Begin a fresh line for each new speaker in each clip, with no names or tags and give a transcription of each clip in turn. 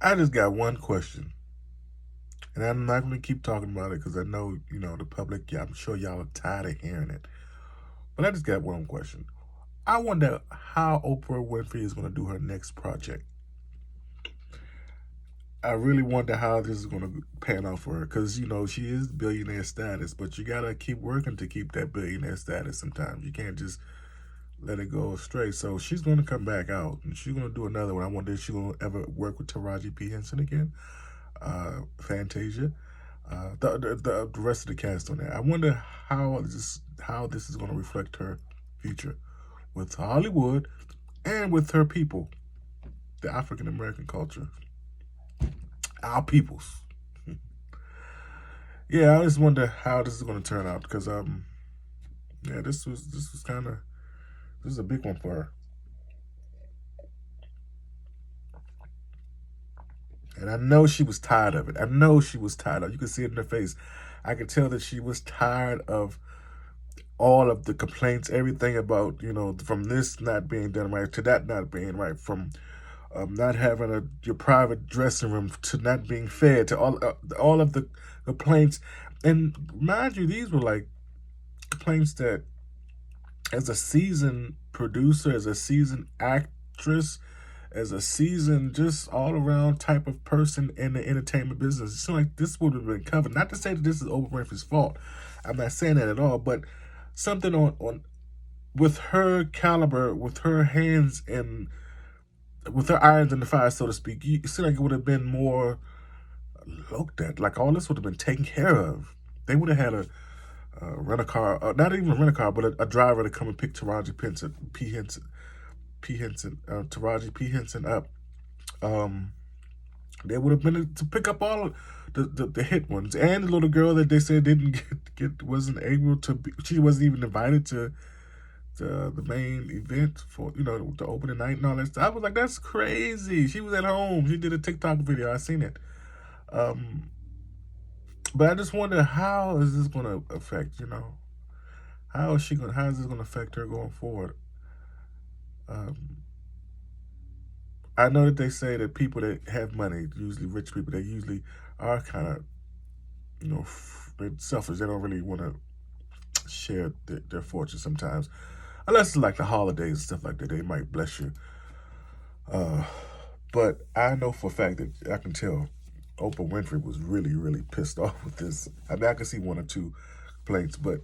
I just got one question, and I'm not going to keep talking about it because I know, the public, yeah, I'm sure y'all are tired of hearing it. But I just got one question. I wonder how Oprah Winfrey is going to do her next project. I really wonder how this is going to pan out for her because, she is billionaire status, but you got to keep working to keep that billionaire status sometimes. You can't just let it go astray. So she's going to come back out and she's going to do another one. I wonder if she's going to ever work with Taraji P. Henson again, Fantasia, the rest of the cast on there. I wonder how this is going to reflect her future with Hollywood and with her people, the African American culture, our peoples. Yeah, I just wonder how this is going to turn out because yeah, this was kind of this is a big one for her. And I know she was tired of it. I know she was tired of it. You can see it in her face. I could tell that she was tired of all of the complaints, everything about, from this not being done right to that not being right, from not having your private dressing room to not being fed to all of the complaints. And mind you, these were like complaints that, as a seasoned producer, as a seasoned actress, as a seasoned, just all around type of person in the entertainment business, it seems like this would have been covered. Not to say that this is Oprah Winfrey's fault. I'm not saying that at all, but something on with her caliber, with her hands and with her irons in the fire, so to speak, you seem like it would have been more looked at. Like all this would have been taken care of. They would have had a rent a car, not even rent a car, but a driver to come and pick Taraji P Henson up. Um, they would have been to pick up all of the hit ones and the little girl that they said didn't wasn't able to be, she wasn't even invited to the main event for the opening night and all that stuff. I was like, that's crazy. She was at home. She did a TikTok video. I seen it. Um, but I just wonder how is this going to affect how is this going to affect her going forward? Um, I know that they say that people that have money, usually rich people, they usually are kind of, they're selfish. They don't really want to share their fortune sometimes, unless it's like the holidays and stuff like that. They might bless you. Uh, but I know for a fact that I can tell Oprah Winfrey was really, really pissed off with this. I mean, I can see one or two complaints, but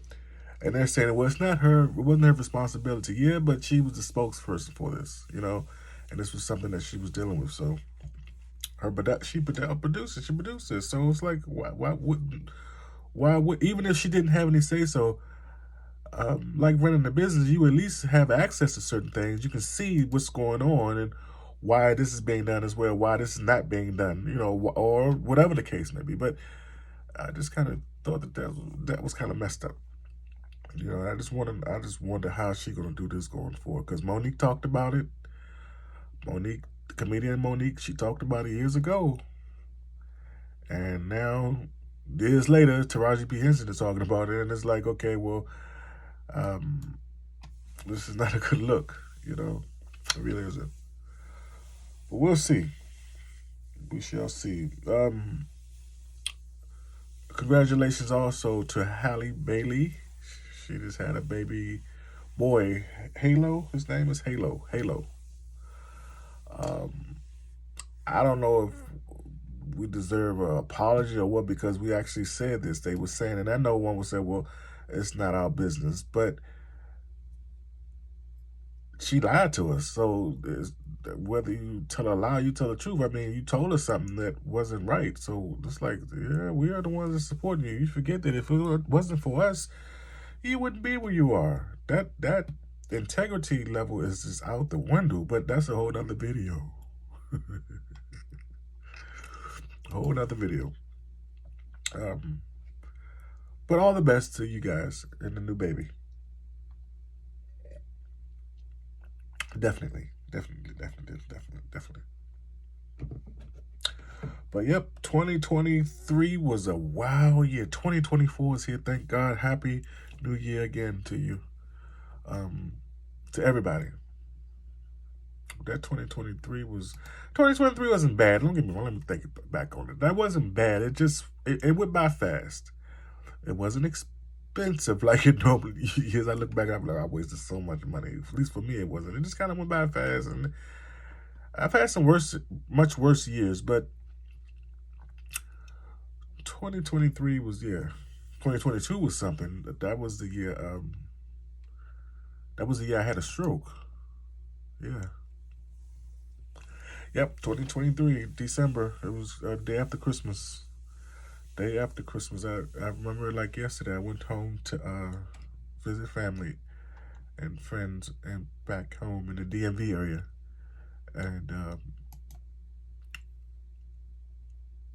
and they're saying, well, it's not her, it wasn't her responsibility. Yeah, but she was the spokesperson for this, and this was something that she was dealing with. So she produces, she produces. So it's like, why would, even if she didn't have any say so, like running a business, you at least have access to certain things. You can see what's going on and why this is being done as well, why this is not being done, or whatever the case may be. But I just kind of thought that was kind of messed up. I just wonder how she gonna do this going forward. Because Monique talked about it. Monique, the comedian Monique, she talked about it years ago, and now years later, Taraji P Henson is talking about it, and it's like, okay, well, um, this is not a good look. It really isn't. But we'll see. We shall see. Congratulations also to Halle Bailey. She just had a baby boy, Halo. His name is Halo. Halo. Um, I don't know if we deserve an apology or what because we actually said this. They were saying, and I know one would say, well, it's not our business. But she lied to us. So whether you tell a lie, you tell the truth. I mean, you told us something that wasn't right. So it's like, yeah, we are the ones that supporting you. You forget that if it wasn't for us, you wouldn't be where you are. That integrity level is just out the window. But that's a whole other video. Whole other video. Um, but all the best to you guys and the new baby. Definitely. But yep, 2023 was a wow year. 2024 is here. Thank God. Happy New Year again to you. Um, to everybody. that 2023 wasn't bad. Don't get me wrong. Let me think back on it. That wasn't bad. It went by fast. It wasn't expensive like it normally is. I look back, I'm like, I wasted so much money. At least for me, it wasn't. It just kind of went by fast, and I've had some much worse years, but 2023 was 2022 was something. That was the year. That was the year I had a stroke. Yeah. Yep. 2023 December. It was day after Christmas. Day after Christmas. I remember it like yesterday. I went home to visit family and friends and back home in the DMV area, and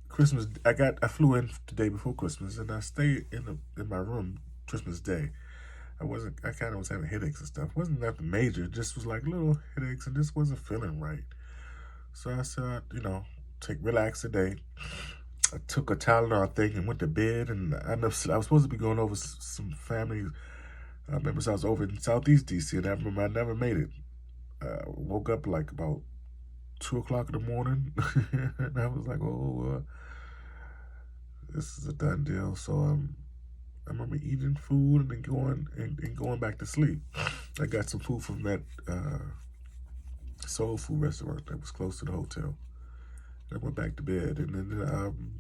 Christmas. I flew in the day before Christmas, and I stayed in my room Christmas Day. I kind of was having headaches and stuff. It wasn't nothing major. It just was like little headaches, and just wasn't feeling right. So I said, relax today. I took a Tylenol thing and went to bed, and I was supposed to be going over some family members. I was over in Southeast DC, and I remember I never made it. Woke up like about 2 o'clock in the morning, and I was like, "Oh, this is a done deal." So I remember eating food and then going back to sleep. I got some food from that soul food restaurant that was close to the hotel. I went back to bed, and then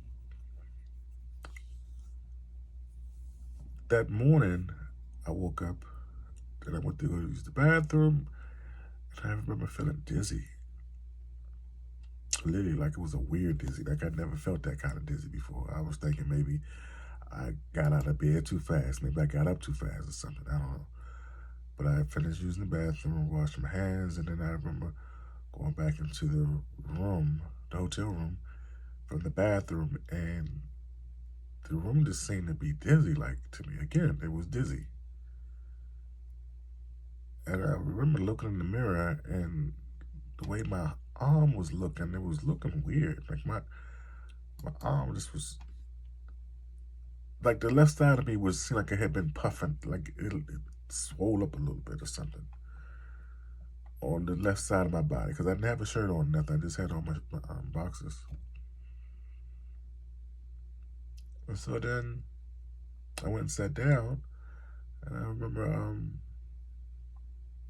that morning I woke up and I went to go use the bathroom, and I remember feeling dizzy. Literally, like it was a weird dizzy. Like I'd never felt that kind of dizzy before. I was thinking maybe I got out of bed too fast. Maybe I got up too fast or something. I don't know. But I finished using the bathroom, washed my hands, and then I remember going back into the hotel room from the bathroom, and the room just seemed to be dizzy, like to me. Again, it was dizzy. And I remember looking in the mirror, and the way my arm was looking, it was looking weird. Like my arm just was like the left side of me was seemed like it had been puffing, like it swole up a little bit or something on the left side of my body because I didn't have a shirt on, nothing. I just had on my boxers. And so then I went and sat down, and I remember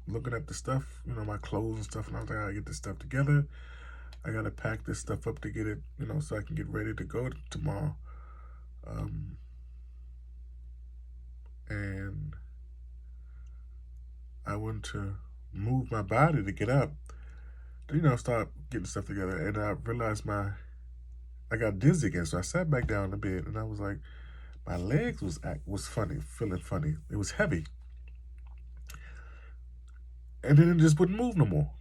looking at the stuff, my clothes and stuff, and I was like, I gotta get this stuff together. I gotta pack this stuff up to get it, so I can get ready to go tomorrow. And I went to move my body to get up, start getting stuff together, and I realized I got dizzy again, so I sat back down in the bed, and I was like, my legs was funny, feeling funny. It was heavy, and then it just wouldn't move no more.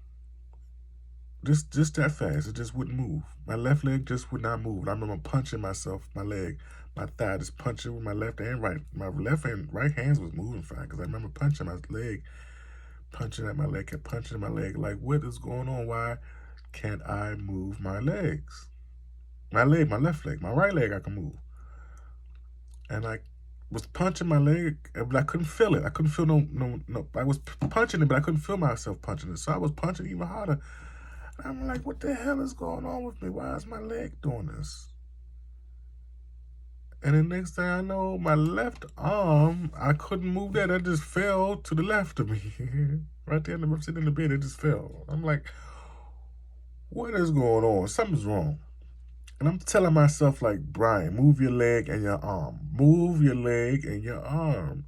Just that fast, it just wouldn't move. My left leg just would not move. I remember punching myself, my leg, my thigh, just punching with my left and right. My left and right hands was moving fine because I remember punching my leg, punching at my leg, kept punching my leg. Like, what is going on? Why can't I move my legs? My left leg, my right leg I can move. And I was punching my leg, but I couldn't feel it. I couldn't feel no. I was punching it, but I couldn't feel myself punching it. So I was punching even harder. And I'm like, what the hell is going on with me? Why is my leg doing this? And the next thing I know, my left arm, I couldn't move that. It just fell to the left of me. Right there, I'm sitting in the bed, it just fell. I'm like, what is going on? Something's wrong. And I'm telling myself, like, Brian, move your leg and your arm. Move your leg and your arm.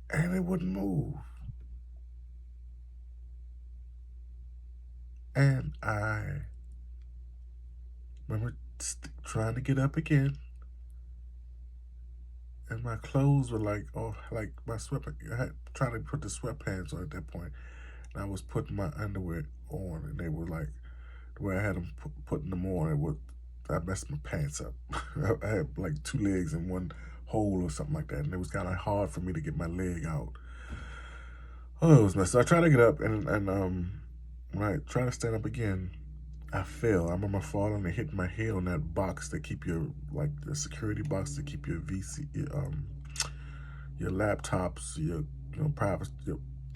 And it wouldn't move. And I remember trying to get up again. And my clothes were like, my I had trying to put the sweatpants on at that point. And I was putting my underwear on, and they were like, the way I had them putting them on, I messed my pants up. I had like two legs in one hole or something like that, and it was kind of hard for me to get my leg out. Oh, it was messed up. So I tried to get up, and when I tried to stand up again, I fell. I remember falling and hitting my head on that box that keep your, like the security box to keep your your laptops, your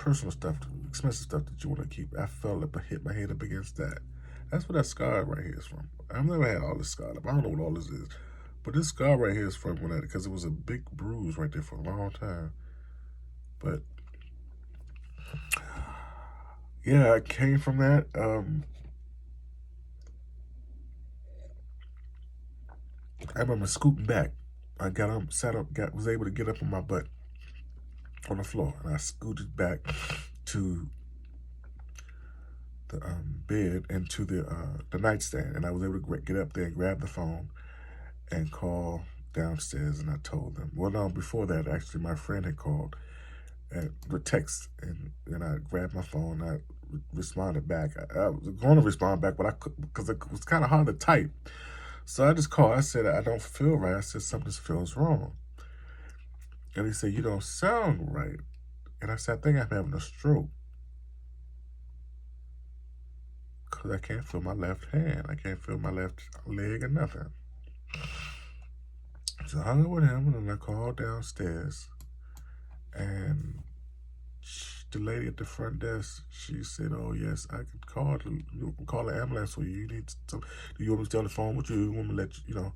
personal stuff, expensive stuff that you want to keep. I fell up, hit my head up against that. That's where that scar right here is from. I've never had all this scar up. I don't know what all this is, but this scar right here is from when because it was a big bruise right there for a long time. But yeah, I came from that. I remember scooting back. I got up, sat up, was able to get up on my butt on the floor, and I scooted back to the bed and to the nightstand, and I was able to get up there and grab the phone and call downstairs, and I told them. Well, no, before that, actually, my friend had called and the text, and I grabbed my phone. I responded back. I was going to respond back, but I could because it was kind of hard to type. So I just called. I said, I don't feel right. I said, something feels wrong. And he said, you don't sound right. And I said, I think I'm having a stroke. Because I can't feel my left hand. I can't feel my left leg or nothing. So I hung up with him, and then I called downstairs. And the lady at the front desk, she said, "Oh yes, I could call the ambulance for you. You need some. Do you want me to stay on the phone with you? You want me to let you, we'll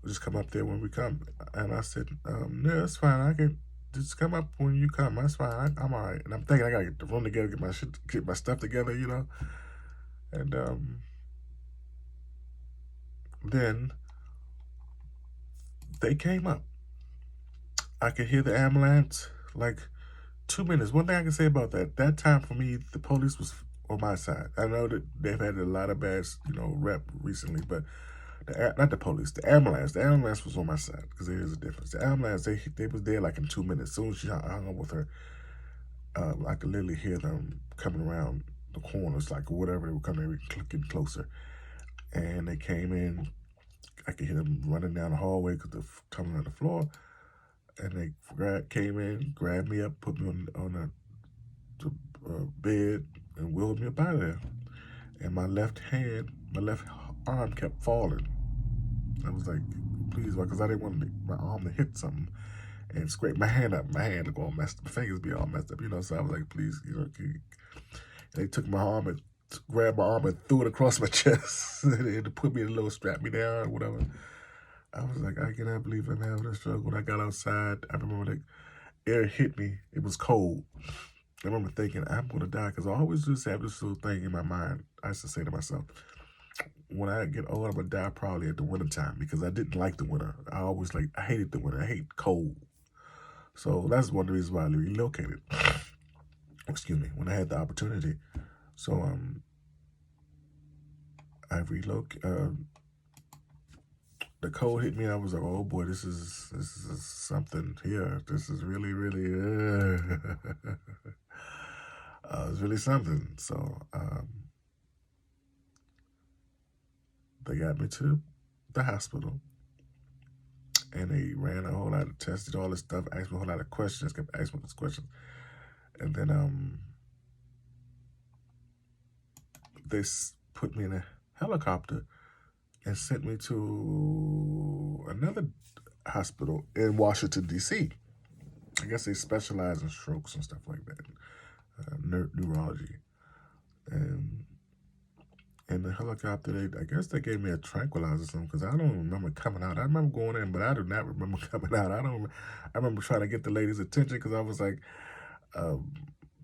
just come up there when we come?" And I said, "No, it's fine. I can just come up when you come. That's fine. I'm all right." And I'm thinking I gotta get the room together, get my stuff together, And then they came up. I could hear the ambulance like 2 minutes. One thing I can say about that time for me, the police was on my side. I know that they've had a lot of bad, rep recently, but not the police, the ambulance. The ambulance was on my side because there is a difference. The ambulance, they was there like in 2 minutes. As soon as she hung up with her, I could literally hear them coming around the corners, like whatever they were coming, getting closer. And they came in. I could hear them running down the hallway because they're coming on the floor. And they came in, grabbed me up, put me on the bed, and wheeled me up out of there. And my left arm kept falling. I was like, please, because I didn't want my arm to hit something and scrape my hand up. My hand go all messed up, my fingers be all messed up, So I was like, please, they took my arm and grabbed my arm and threw it across my chest and put me in a little, strap me down or whatever. I was like, I cannot believe I'm having a stroke. When I got outside, I remember the air hit me. It was cold. I remember thinking, I'm going to die, because I always just have this little thing in my mind. I used to say to myself, when I get old, I'm going to die probably at the wintertime, because I didn't like the winter. I hated the winter. I hate cold. So that's one of the reasons why I relocated. Excuse me, when I had the opportunity. So I relocated. The cold hit me, and I was like, oh boy, this is something here. This is really, really, it's really something. So they got me to the hospital, and they ran a whole lot of tests, did all this stuff, asked me a whole lot of questions, kept asking me these questions. And then they put me in a helicopter and sent me to another hospital in Washington, D.C. I guess they specialize in strokes and stuff like that, neurology. And in the helicopter, I guess they gave me a tranquilizer or something, because I don't remember coming out. I remember going in, but I do not remember coming out. I remember trying to get the lady's attention, because I was like,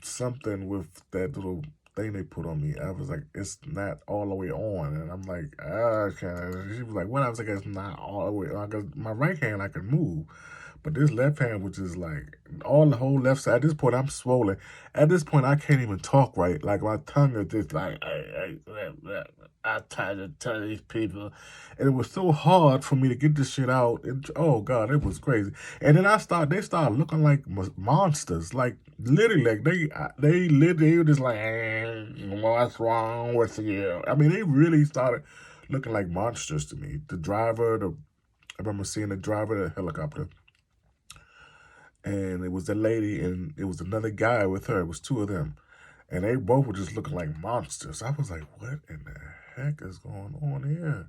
something with that little thing they put on me. I was like, it's not all the way on. And I'm like, she was like, what? I was like, it's not all the way on, because my right hand I can move. But this left hand, which is like the whole left side, at this point, I'm swollen. At this point, I can't even talk right. Like, my tongue is just like, I tried to tell these people. And it was so hard for me to get this shit out. Oh, God, it was crazy. And then they started looking like monsters. Like, literally, like, they were just like, what's wrong with you? I mean, they really started looking like monsters to me. I remember seeing the driver of the helicopter. And it was a lady, and it was another guy with her. It was two of them. And they both were just looking like monsters. I was like, what in the heck is going on here?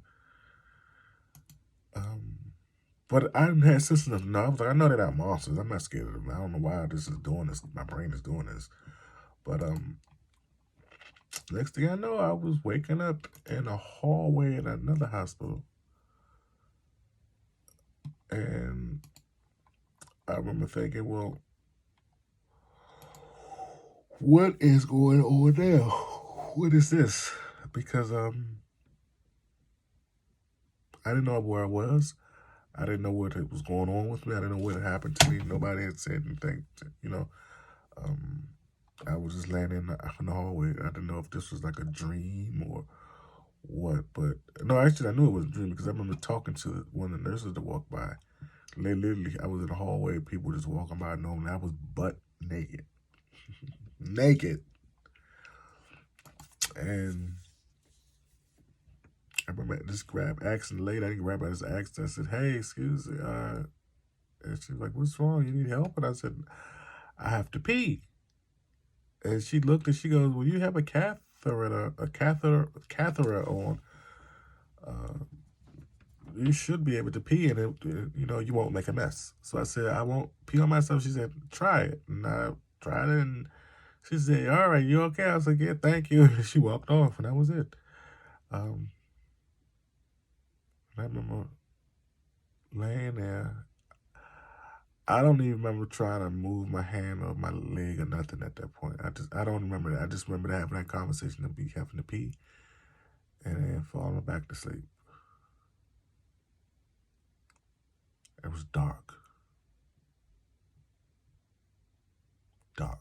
But I didn't have systems enough. I was like, I know they're not monsters. I'm not scared of them. I don't know why this is doing this. My brain is doing this. But next thing I know, I was waking up in a hallway in another hospital, and I remember thinking, well, what is going on now? What is this? Because I didn't know where I was. I didn't know what was going on with me. I didn't know what had happened to me. Nobody had said anything. Um, I was just laying in the hallway. I didn't know if this was like a dream or what. But no, actually, I knew it was a dream because I remember talking to one of the nurses that walked by. They literally, I was in the hallway, people just walking by, knowing I was butt naked, naked, and I remember I just asking the lady. I didn't grab. I just asked her. I said, "Hey, excuse me." And she was like, "What's wrong? You need help?" And I said, "I have to pee." And she looked and she goes, "Well, you have a catheter on. Uh, you should be able to pee in it. You won't make a mess." So I said, "I won't pee on myself." She said, "Try it." And I tried it, and she said, "All right, you okay?" I was like, "Yeah, thank you." She walked off, and that was it. Um, I remember laying there. I don't even remember trying to move my hand or my leg or nothing at that point. I don't remember that. I just remember having that conversation of me having to pee and then falling back to sleep. It was dark. Dark.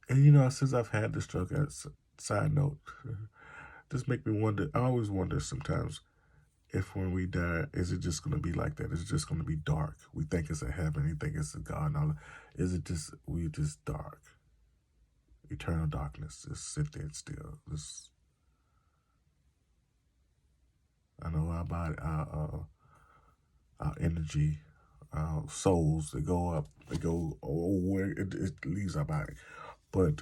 And since I've had the stroke, as side note, just make me wonder. I always wonder sometimes if when we die, is it just going to be like that? Is it just going to be dark? We think it's a heaven. We think it's a God. And all. Is it just dark? Eternal darkness. Just sit there still. Just, I know our body, our energy, our souls, they go up. They go where it leaves our body. But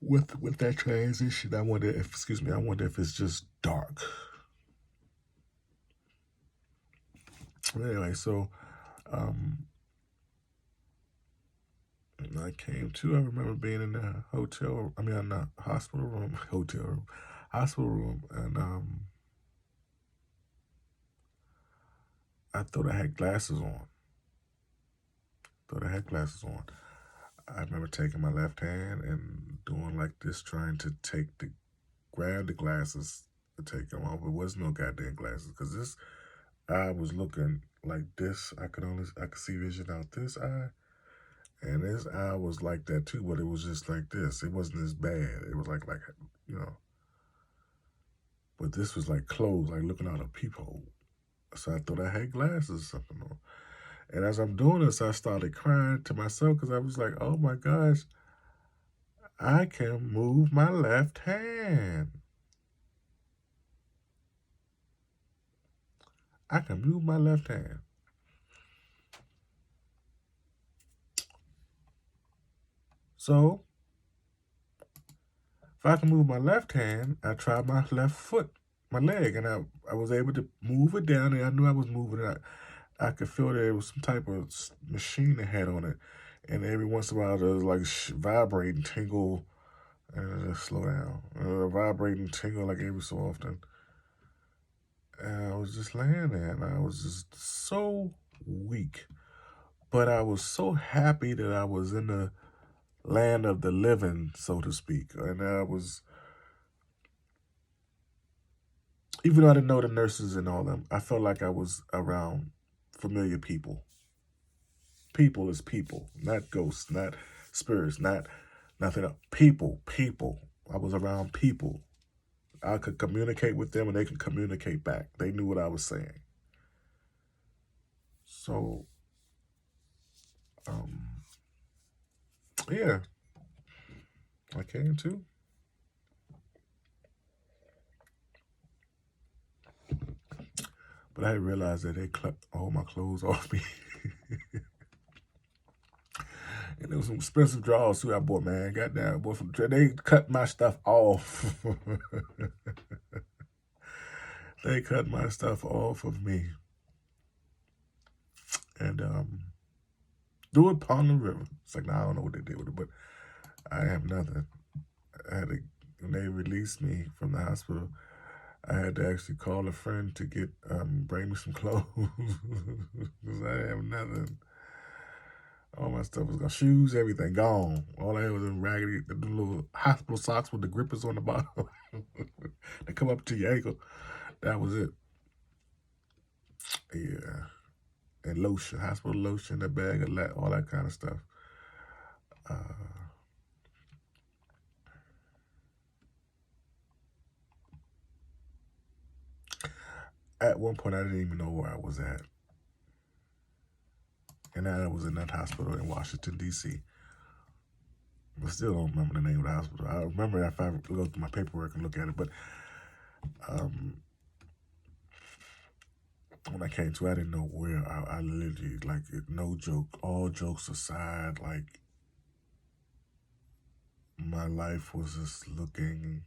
with that transition, I wonder if it's just dark. Anyway, so I came to. I remember being in the hotel. I mean, in the hospital room, hospital room, and I thought I had glasses on. I remember taking my left hand and doing like this, trying to grab the glasses to take them off. It was no goddamn glasses because this eye was looking like this. I could see vision out this eye. And this eye was like that too, but it was just like this. It wasn't as bad. It was like, but this was like closed, like looking out a peephole. So I thought I had glasses or something on. And as I'm doing this, I started crying to myself because I was like, oh my gosh, I can move my left hand. I can move my left hand. So if I can move my left hand, I tried my left foot, my leg, and I was able to move it down, and I knew I was moving it. I could feel there was some type of machine that had on it, and every once in a while there was like vibrate and tingle, and just slow down, vibrate and tingle like every so often. And I was just laying there, and I was just so weak, but I was so happy that I was in the land of the living, so to speak, and I was. Even though I didn't know the nurses and all them, I felt like I was around familiar people. People is people, not ghosts, not spirits, not nothing else. People. I was around people. I could communicate with them and they could communicate back. They knew what I was saying. So, yeah, I came to. But I realized that they cut all my clothes off me. And there was some expensive drawers too I bought, man. Goddamn, boy, they cut my stuff off. They cut my stuff off of me and threw it upon the river. It's like, now I don't know what they did with it, but I have nothing. I had to, when they released me from the hospital, I had to actually call a friend to get bring me some clothes because I have nothing. All my stuff was gone. Shoes, everything gone. All I had was them raggedy, the little hospital socks with the grippers on the bottom. They come up to your ankle. That was it. Yeah. And lotion, hospital lotion, a bag of all that kind of stuff. Uh, at one point, I didn't even know where I was at. And I was in that hospital in Washington, D.C. I still don't remember the name of the hospital. I remember if I go through my paperwork and look at it, but um, when I came to, I didn't know where. I literally, like, no joke, all jokes aside, like, my life was just looking.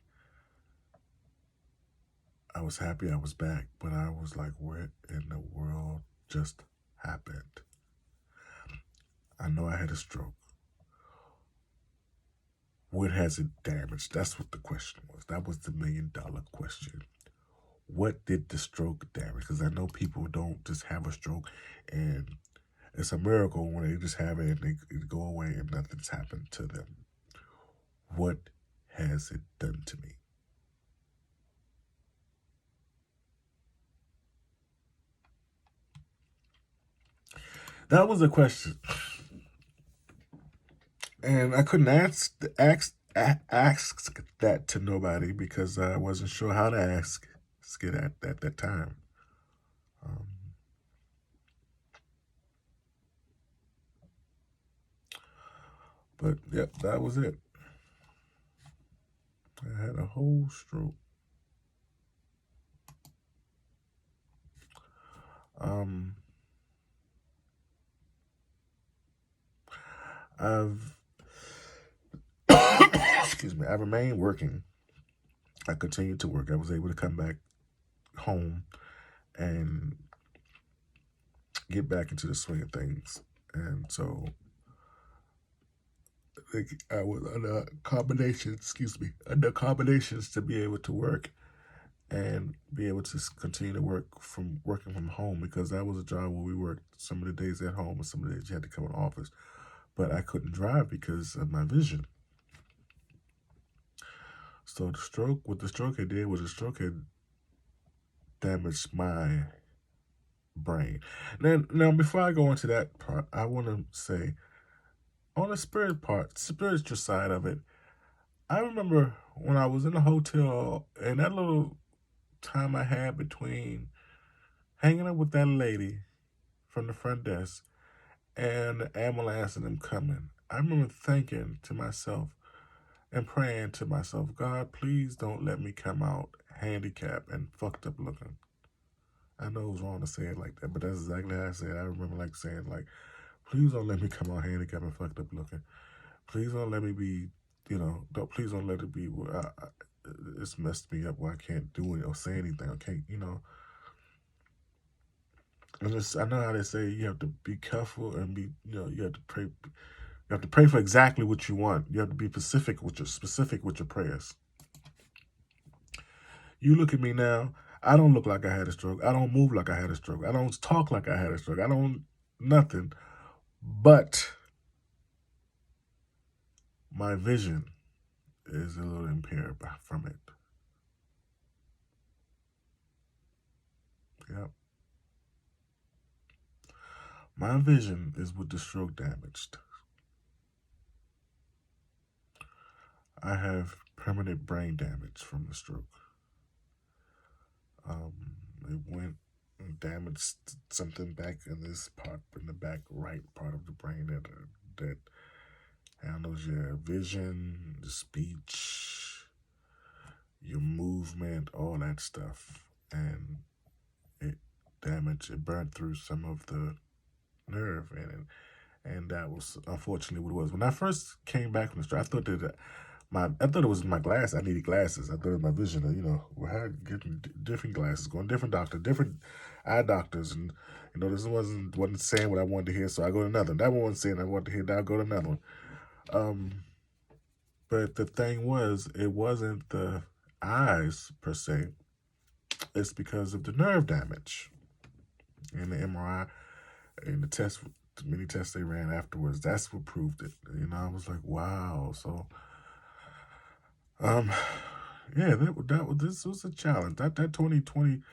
I was happy I was back, but I was like, what in the world just happened? I know I had a stroke. What has it damaged? That's what the question was. That was the $1,000,000 question. What did the stroke damage? Because I know people don't just have a stroke and it's a miracle when they just have it and they go away and nothing's happened to them. What has it done to me? That was the question. And I couldn't ask that to nobody because I wasn't sure how to ask it at that time. Um, but yep, that was it. I had a whole stroke. Um, I've excuse me. I remained working. I continued to work. I was able to come back home and get back into the swing of things. And so I was under accommodations, under accommodations to be able to work and be able to continue to working from home because that was a job where we worked some of the days at home and some of the days you had to come in the office. But I couldn't drive because of my vision. So what the stroke had did was the stroke had damaged my brain. Now before I go into that part, I want to say on the spiritual side of it, I remember when I was in the hotel and that little time I had between hanging up with that lady from the front desk and the ambulance and them coming. I remember thinking to myself and praying to myself, God, please don't let me come out handicapped and fucked up looking. I know it was wrong to say it like that, but that's exactly how I said it. I remember like saying like, please don't let me come out handicapped and fucked up looking. Please don't let me be, please don't let it be where it's messed me up where I can't do it or say anything. I can't, I know how they say you have to be careful and you have to pray. You have to pray for exactly what you want. You have to be specific with your prayers. You look at me now. I don't look like I had a stroke. I don't move like I had a stroke. I don't talk like I had a stroke. I don't nothing. But my vision is a little impaired from it. Yep. My vision is with the stroke damaged. I have permanent brain damage from the stroke. It went and damaged something back in the back right part of the brain that handles your vision, the speech, your movement, all that stuff, and it it burned through some of the nerve in it. And that was unfortunately what it was. When I first came back from the stroke, I thought that I thought it was my glass. I needed glasses. I thought it was my vision. We had getting different glasses, going different doctor, different eye doctors, and this wasn't saying what I wanted to hear. So I go to another. That one wasn't saying I wanted to hear. Now I go to another one. Um, but the thing was, it wasn't the eyes per se. It's because of the nerve damage and the MRI and the many tests they ran afterwards. That's what proved it. I was like, wow. So, um, yeah, this was a challenge. That 2022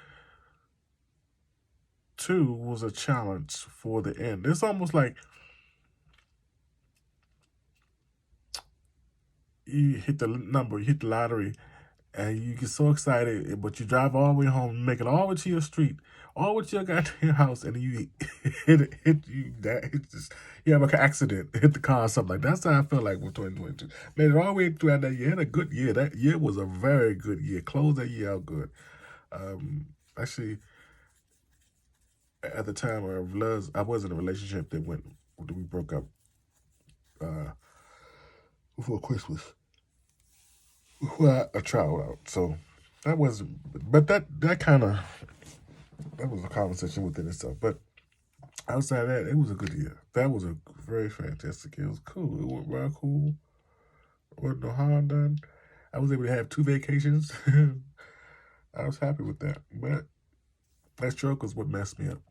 was a challenge for the end. It's almost like you hit the number, you hit the lottery, and you get so excited, but you drive all the way home, make it all the way to your street, all the way to your goddamn house, and then you hit just you have an accident, hit the car or something like that. That's how I felt like with 2022. Made it all the way throughout that year. Had a good year. That year was a very good year. Closed that year out good. Actually, at the time I was in a relationship that we broke up uh, before Christmas. Well, I tried out. So that wasn't, but that kind of that was a conversation within itself. But outside of that, it was a good year. That was a very fantastic year. It was cool. It went real cool. Wasn't no harm done. I was able to have 2 vacations. I was happy with that. But that stroke was what messed me up.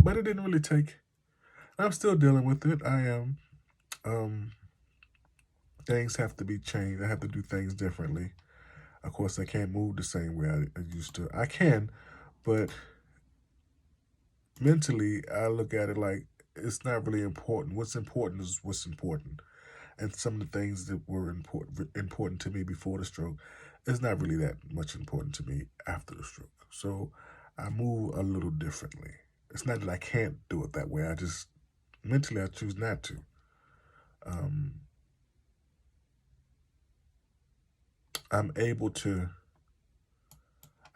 But it didn't really take. I'm still dealing with it. I am. Um, Things have to be changed. I have to do things differently. Of course, I can't move the same way I used to. I can, but mentally, I look at it like it's not really important. What's important is what's important. And some of the things that were important to me before the stroke is not really that much important to me after the stroke. So I move a little differently. It's not that I can't do it that way. I just mentally I choose not to. Um, I'm able to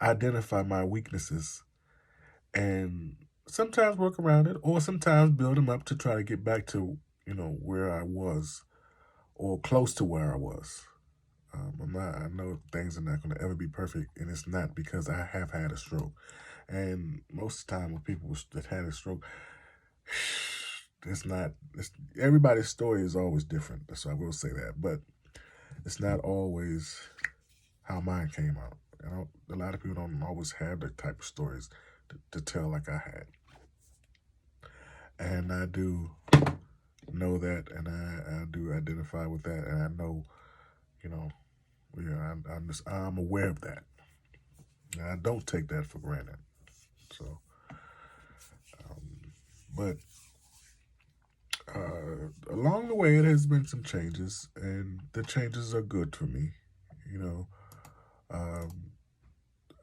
identify my weaknesses and sometimes work around it, or sometimes build them up to try to get back to where I was or close to where I was. I know things are not going to ever be perfect, and it's not because I have had a stroke. And most of the time, with people that had a stroke, it's not. Everybody's story is always different. So I will say that, but it's not always how mine came out. A lot of people don't always have that type of stories to tell like I had, and I do know that, and I do identify with that, and I know, you know, yeah, I'm aware of that. And I don't take that for granted. So, but along the way, it has been some changes, and the changes are good for me. You know, um,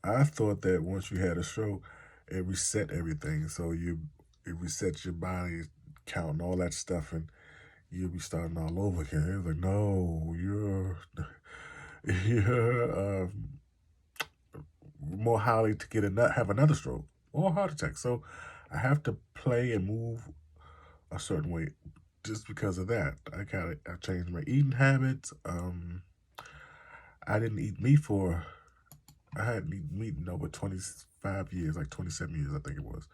I thought that once you had a stroke, it reset everything. So it resets your body count and all that stuff, and you'll be starting all over again. It was like, no, you're more highly to have another stroke or a heart attack. So I have to play and move a certain way just because of that. I changed my eating habits. I didn't eat meat I hadn't eaten meat in over 25 years, like 27 years, I think it was,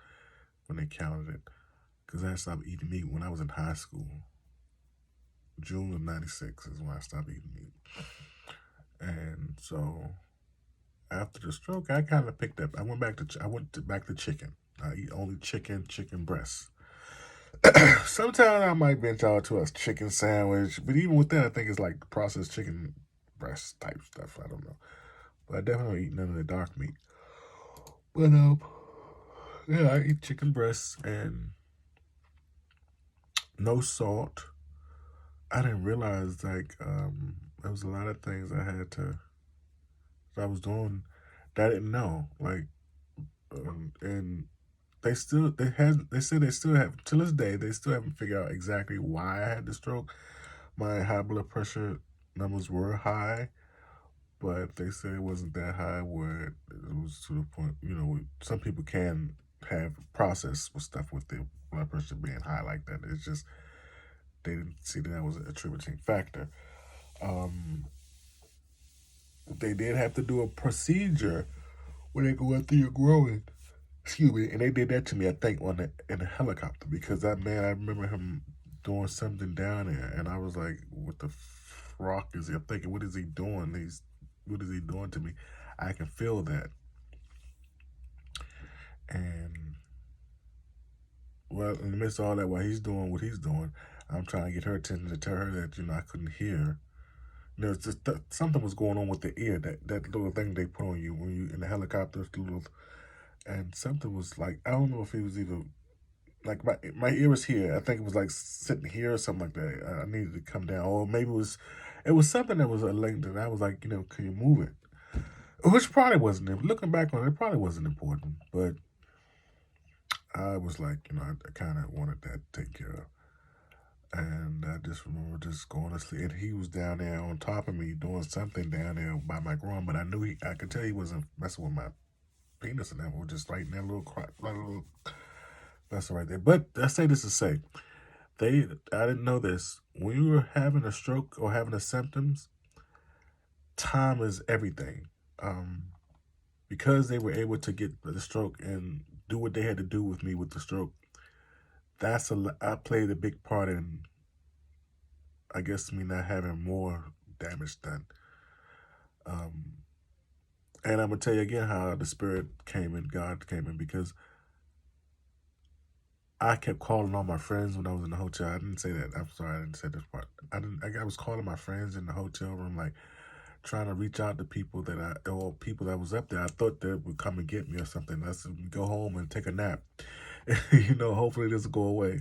when they counted it. Because I stopped eating meat when I was in high school. June of '96 is when I stopped eating meat. And so after the stroke, I kind of picked up. Back to chicken. I eat only chicken breasts. Sometimes I might venture out to a chicken sandwich, but even with that, I think it's like processed chicken breast type stuff. I don't know, but I definitely don't eat none of the dark meat. But yeah, I eat chicken breasts and no salt. I didn't realize there was a lot of things that I was doing that I didn't know. And they said they still have to this day they still haven't figured out exactly why I had the stroke. My high blood pressure numbers were high, but they said it wasn't that high where it was to the point. Some people can have process with stuff with their blood pressure being high like that. It's just they didn't see that was a attributing factor. Um, they did have to do a procedure when they go after you're growing. Excuse me, and they did that to me. I think on the in a helicopter because that man. I remember him doing something down there, and I was like, "What the frock is he?" I'm thinking, "What is he doing? What is he doing to me?" I can feel that, and well, in the midst of all that, while he's doing what he's doing, I'm trying to get her attention to tell her that I couldn't hear. It's just something was going on with the ear, that little thing they put on you when you in the helicopter, little, and something was like I don't know if it was either like my ear was here. I think it was like sitting here or something like that. I needed to come down, or maybe it was something that was a length, and I was like, can you move it? Which probably wasn't. Looking back on it, it probably wasn't important, but I was like, I kind of wanted that taken care of. And I just remember just going to sleep. And he was down there on top of me doing something down there by my groin, but I could tell he wasn't messing with my penis and that was just right in that little crack, little vessel right there. But I say this to say, I didn't know this. When you were having a stroke or having the symptoms, time is everything. Um, because they were able to get the stroke and do what they had to do with me with the stroke, I played a big part in, I guess, me not having more damage done. Um, and I'm gonna tell you again how the Spirit came in, God came in, because I kept calling all my friends when I was in the hotel. I didn't say that. I'm sorry, I didn't say this part. I didn't. I was calling my friends in the hotel room, like trying to reach out to people or people that was up there. I thought they would come and get me or something. I said, go home and take a nap. Hopefully this will go away.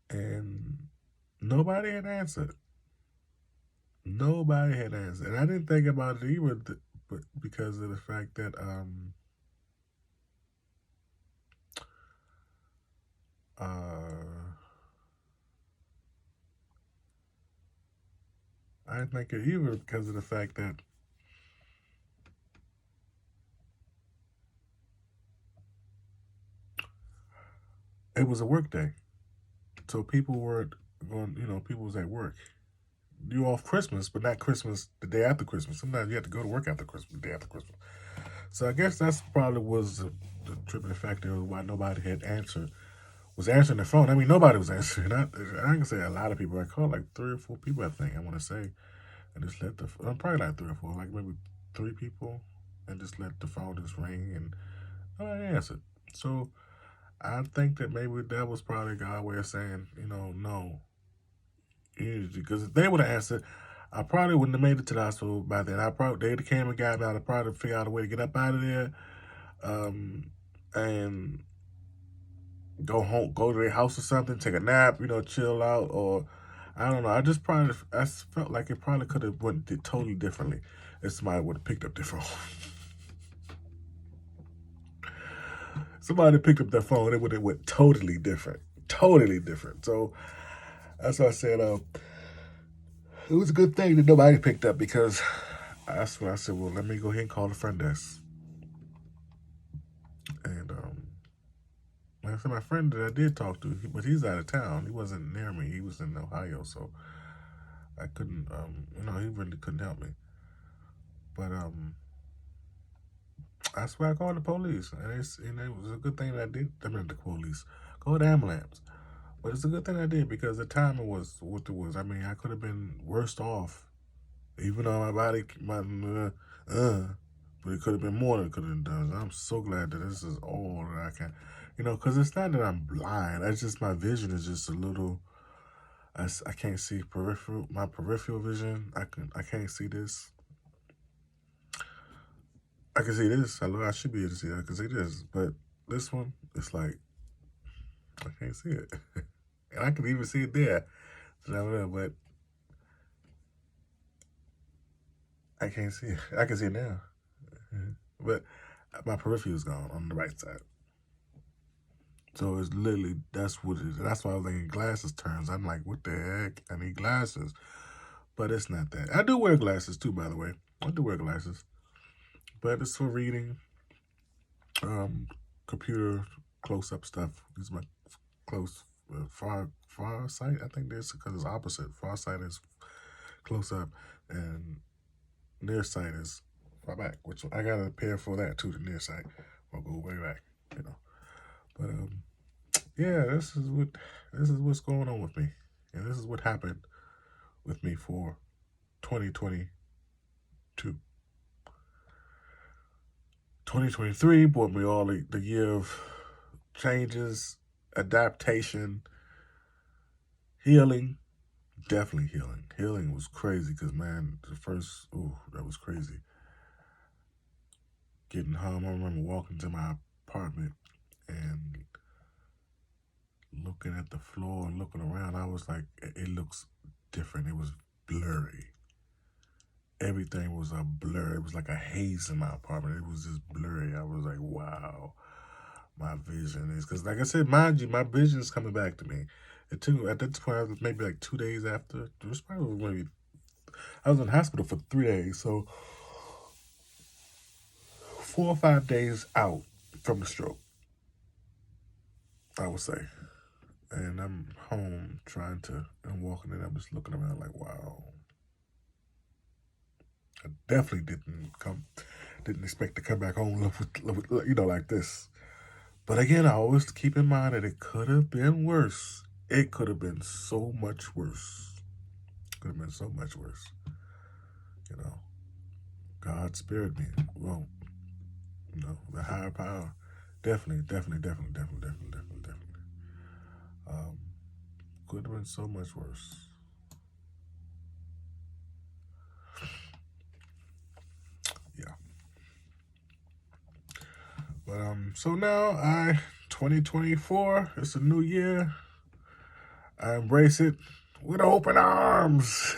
And nobody had answered. Nobody had answered, and I didn't think about it either, but because of the fact that uh, I didn't think it either because of the fact that it was a work day, so people weren't going. People was at work. You off Christmas, but not Christmas the day after Christmas. Sometimes you have to go to work after Christmas, the day after Christmas. So I guess that's probably was the tripping factor of why nobody had was answering the phone. I mean, nobody was answering. I can say a lot of people. I called like 3 or 4 people. I think I want to say, and just let probably like 3 or 4, like maybe 3 people, and just let the phone just ring and nobody answered. So I think that maybe that was probably God's way of saying, no, because if they would have answered, I probably wouldn't have made it to the hospital by then. They'd came and got me out. I probably figure out a way to get up out of there, and go home, go to their house or something, take a nap, chill out, or I don't know. I felt like it probably could have went totally differently if somebody would have picked up their phone. Somebody picked up their phone, it would have went totally different. So that's why I said it was a good thing that nobody picked up because that's when I said, well, let me go ahead and call the front desk. And like I said, my friend that I did talk to, but he's out of town. He wasn't near me. He was in Ohio, so I couldn't. He really couldn't help me. But that's why I called the police, and it was a good thing that I did. I mean, the police called the ambulance, but it's a good thing I did because the timing was what it was. I mean, I could have been worse off, even though my body, but it could have been more than it could have done. I'm so glad that this is all that I can, because it's not that I'm blind. It's just my vision is just a little. I can't see my peripheral vision. I can't see this. I can see this. I should be able to see that. I can see this, but this one, it's like I can't see it, and I can even see it there. But I can't see it. I can see it now, but my peripheral is gone on the right side. So it's literally that's what it is. That's why I was thinking glasses turns. I'm like, what the heck? I need glasses, but it's not that. I do wear glasses too, by the way. I do wear glasses, but it's for reading, um, computer close up stuff. These are my close far sight. I think this because it's opposite. Far sight is close up, and near sight is far back. Which I got a pair for that too. The near sight. I'll go way back. You know. But yeah, this is what's going on with me, and this is what happened with me for 2022. 2023 brought me all the year of changes, adaptation, healing, definitely healing. Healing was crazy because, man, the first, that was crazy. Getting home, I remember walking to my apartment and looking at the floor and looking around. I was like, it looks different. It was blurry. Everything was a blur. It was like a haze in my apartment. It was just blurry. I was like, wow, my vision is, because like I said, mind you, my vision is coming back to me. It took, at that point, I was maybe like 2 days after. It was probably maybe, I was in the hospital for 3 days, so 4 or 5 days out from the stroke, I would say. And I'm home I'm walking in, I'm just looking around like, wow. I definitely didn't expect to come back home like this. But again, I always keep in mind that it could have been worse. It could have been so much worse. Could have been so much worse. You know, God spared me. Well, the higher power, definitely. Could have been so much worse. Yeah. But so now 2024, it's a new year. I embrace it with open arms.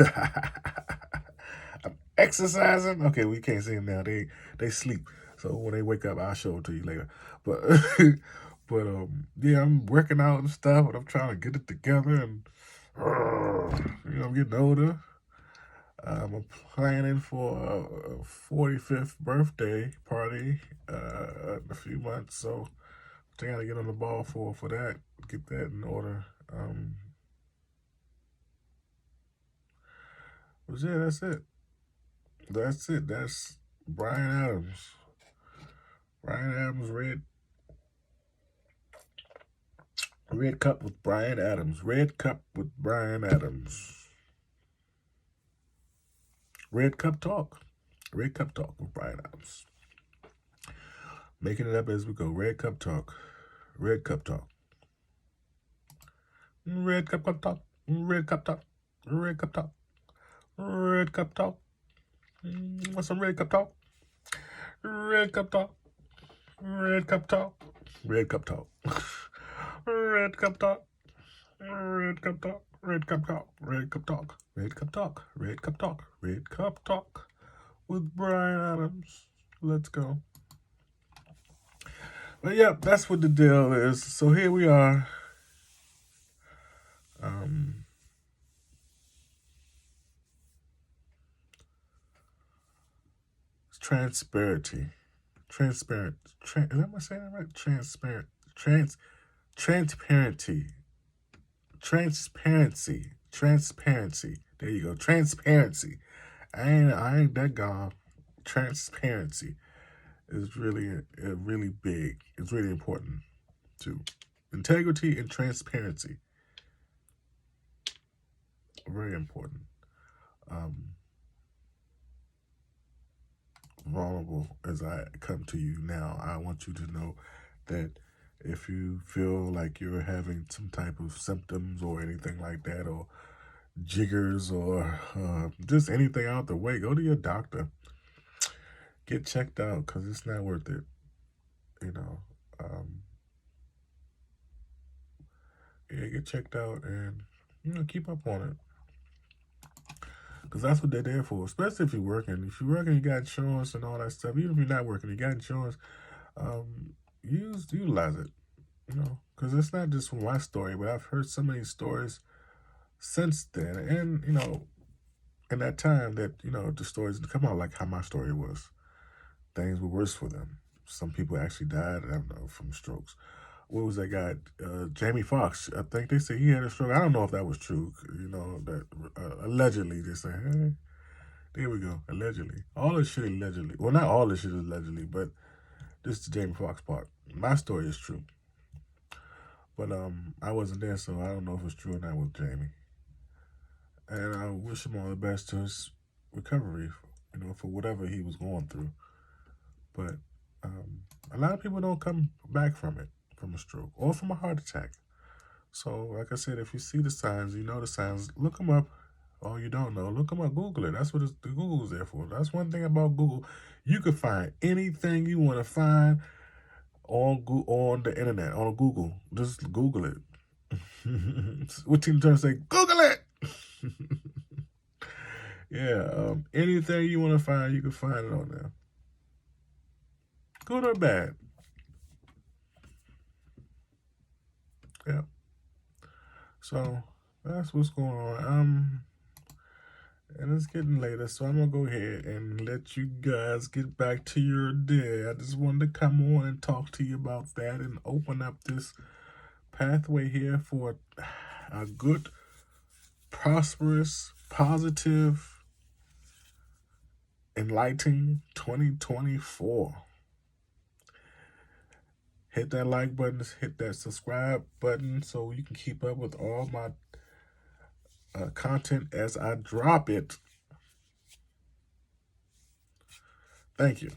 I'm exercising. Okay, we can't see them now. They sleep. So when they wake up, I'll show it to you later. But but yeah, I'm working out and stuff, and I'm trying to get it together. And I'm getting older. I'm planning for a 45th birthday party in a few months. So I gotta get on the ball for that. Get that in order. But yeah, that's it. That's it. That's Brian Adams. Brian Adams, red cup with Brian Adams. Red cup with Brian Adams. Red cup talk. Red cup talk with Brian Adams. Making it up as we go. Red cup talk. Red cup talk. Red cup talk. Red cup talk. Red cup talk. Red cup talk. What's some red cup talk? Red cup talk. Red cup talk. Red cup talk. Red cup talk. Red cup talk. Red cup talk. Red cup talk. Red cup talk. Red cup talk. Red cup talk with Brian Adams. Let's go. But yeah, that's what the deal is. So here we are. Transparency. Transparent. Am I saying that right? Transparent. Transparency. Transparency. There you go. Transparency. I ain't that gone. Transparency is really big. It's really important too. Integrity and transparency. Very important. Vulnerable as I come to you now, I want you to know that if you feel like you're having some type of symptoms or anything like that, or jiggers, or just anything out the way, go to your doctor. Get checked out, because it's not worth it. Yeah, get checked out and keep up on it. Because that's what they're there for, especially if you're working. If you're working, you got insurance and all that stuff. Even if you're not working, you got insurance. Utilize it, because it's not just from my story, but I've heard so many stories since then. And, in that time that, the stories come out like how my story was. Things were worse for them. Some people actually died, I don't know, from strokes. what was that guy? Jamie Foxx. I think they say he had a stroke. I don't know if that was true. You know, that allegedly they say, hey, there we go, allegedly. All this shit allegedly. Well, not all this shit is allegedly, but this is the Jamie Foxx part. My story is true. But I wasn't there, so I don't know if it's true or not with Jamie. And I wish him all the best to his recovery, you know, for whatever he was going through. But a lot of people don't come back from it, from a stroke or from a heart attack. So, like I said, if you see the signs, you know the signs, look them up. Or you don't know, look them up, Google it. That's what the Google's there for. That's one thing about Google. You can find anything you want to find on the internet, on Google. Just Google it. What team trying to say? Google it! Yeah, anything you want to find, you can find it on there. Good or bad. Yeah. So that's what's going on. And it's getting later, so I'm gonna go ahead and let you guys get back to your day. I just wanted to come on and talk to you about that and open up this pathway here for a good, prosperous, positive, enlightening 2024. Hit that like button, hit that subscribe button so you can keep up with all my content as I drop it. Thank you.